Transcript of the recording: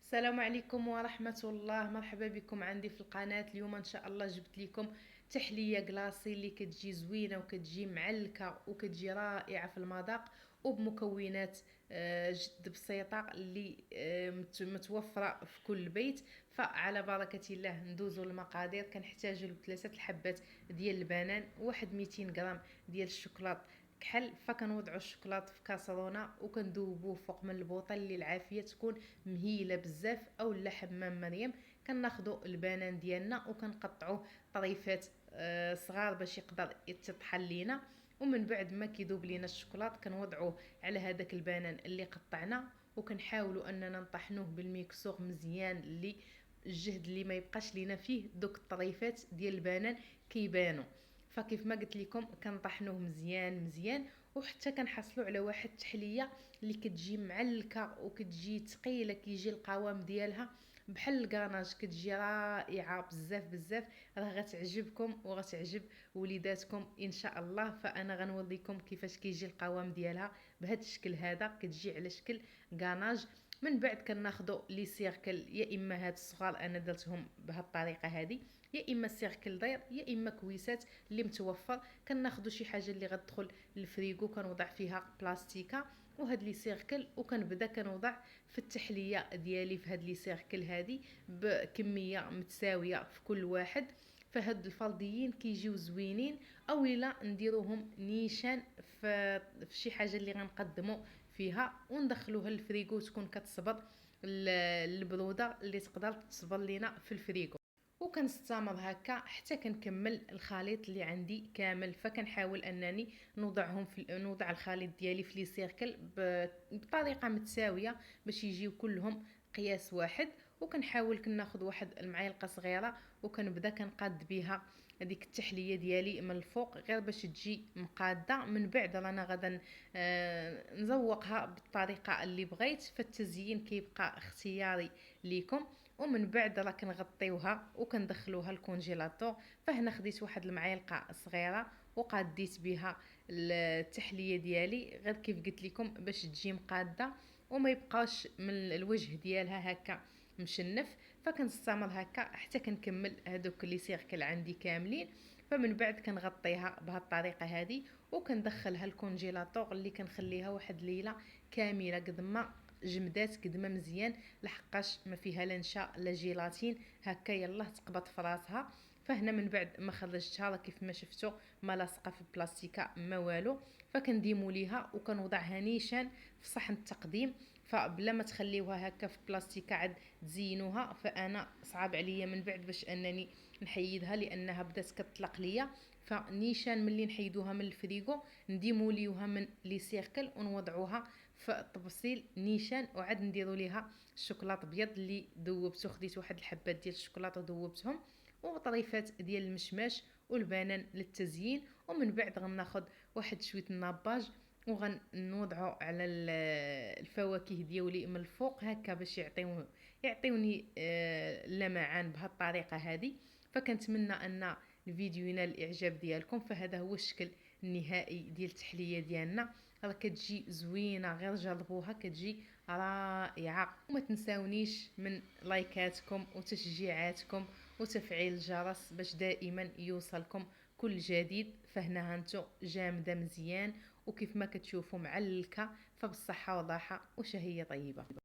السلام عليكم ورحمة الله. مرحبا بكم عندي في القناة. اليوم ان شاء الله جبت لكم تحلية كلاصي اللي كتجي زوينة وكتجي معلكة وكتجي رائعة في المذاق وبمكونات جد بسيطة اللي متوفرة في كل بيت. فعلى بركة الله ندوزو المقادير. كنحتاجو لثلاثة الحبات ديال البنان، واحد 200 غرام ديال الشوكولات كحل. فكنوضعوا الشوكولات في كاسرونه وكندوبوه فوق من البوطه اللي العافيه تكون مهيله بزاف او لا حمام مريم. كناخذوا البنان ديالنا وكنقطعوه طريفات صغار باش يقدر يتطحن لينا. ومن بعد ما كيذوب لينا الشوكولات كنوضعوه على هذاك البنان اللي قطعنا، وكنحاولوا اننا نطحنوه بالميكسور مزيان اللي الجهد اللي ما يبقاش لينا فيه دوك الطريفات ديال البنان كيبانوا. فكيف ما قلت لكم كنطحنوه مزيان مزيان وحتى كنحصلوا على واحد التحليه اللي كتجي معلكه وكتجي ثقيله، كيجي القوام ديالها بحال الكاناج، كتجي رائعه بزاف بزاف. راه غتعجبكم وغتعجب وليداتكم ان شاء الله. فانا غنوريكم كيفاش كيجي القوام ديالها بهذا الشكل هذا، كتجي على شكل كاناج. من بعد كناخذوا لي سيركل، يا اما هاد الصغار انا درتهم بهذه الطريقه هذه، يا اما سيركل داير، يا اما كويسات اللي متوفر. كناخذوا شي حاجه اللي غتدخل الفريغو كنوضع فيها بلاستيكه وهاد لي سيركل، وكنبدا كنوضع في التحليه ديالي في هاد لي سيركل هادي بكميه متساويه في كل واحد. فهاد الفرديين كيجيو زوينين. او الا نديروهم نيشان في شي حاجه اللي غنقدموا فيها وندخلوها للفريغو تكون كتصبر البروده اللي تقدر تصبر لينا في الفريغو. وكنستمر هكا حتى كنكمل الخليط اللي عندي كامل. فكنحاول انني نوضع الخليط ديالي في لي سيركل بطريقه متساويه باش يجيو كلهم قياس واحد. وكنحاول كناخذ واحد المعلقه صغيره وكنبدا كنقاد بها هذيك التحليه ديالي من الفوق غير باش تجي مقاده. من بعد رانا غادا نزوقها بالطريقه اللي بغيت، فالتزيين كيبقى اختياري ليكم. ومن بعد راه كنغطيوها وكندخلوها الكونجيلاتور. فهنا خديت واحد المعلقه صغيره وقاديت بها التحليه ديالي غير كيف قلت لكم باش تجي مقاده وما يبقاش من الوجه ديالها هكا مشنف. فكنستمر هكا حتى كنكمل هذوك لي سيركل عندي كاملين. فمن بعد كنغطيها بهذه الطريقه هذه وكندخلها الكونجيلاتور اللي كنخليها واحد ليله كامله قد ما جمدات قد ما مزيان، لحقاش ما فيها لا نشا لا جيلاتين هكا يلا تقبط في راسها. فهنا من بعد ما خرجتها راه كيف ما شفتوا ما لاصقه في البلاستيكه ما والو. فكنديمو ليها وكنوضعها نيشان في صحن التقديم. فبلا ما تخليوها هكا في البلاستيكه عاد تزينوها. فانا صعب عليا من بعد باش انني نحيدها لانها بدات كتطلق ليا. فنيشان ملي نحيدوها من الفريغو نديموليوها من لي سيركل ونوضعوها في الطبسيل نيشان، وعاد نديروا ليها الشوكولاط ابيض اللي ذوبته. خديت واحد الحبات ديال الشوكولاط وذوبتهم وطريفات ديال المشماش والبنان للتزيين. ومن بعد غناخذ واحد شويه الناباج وغنوضعوا على الفواكه ديالي من الفوق هكا باش يعطيوني اللمعان بهذه الطريقه هذه. فكنتمنى ان الفيديو ينال الاعجاب ديالكم. فهذا هو الشكل النهائي ديال التحليه ديالنا. راه كتجي زوينه، غير جربوها كتجي رائعه. وما تنساونيش من لايكاتكم وتشجيعاتكم وتفعيل الجرس باش دائما يوصلكم كل جديد. فهنا هانتو جامده مزيان وكيف ما كتشوفوا معلكه. فبالصحه والراحه وشهيه طيبه.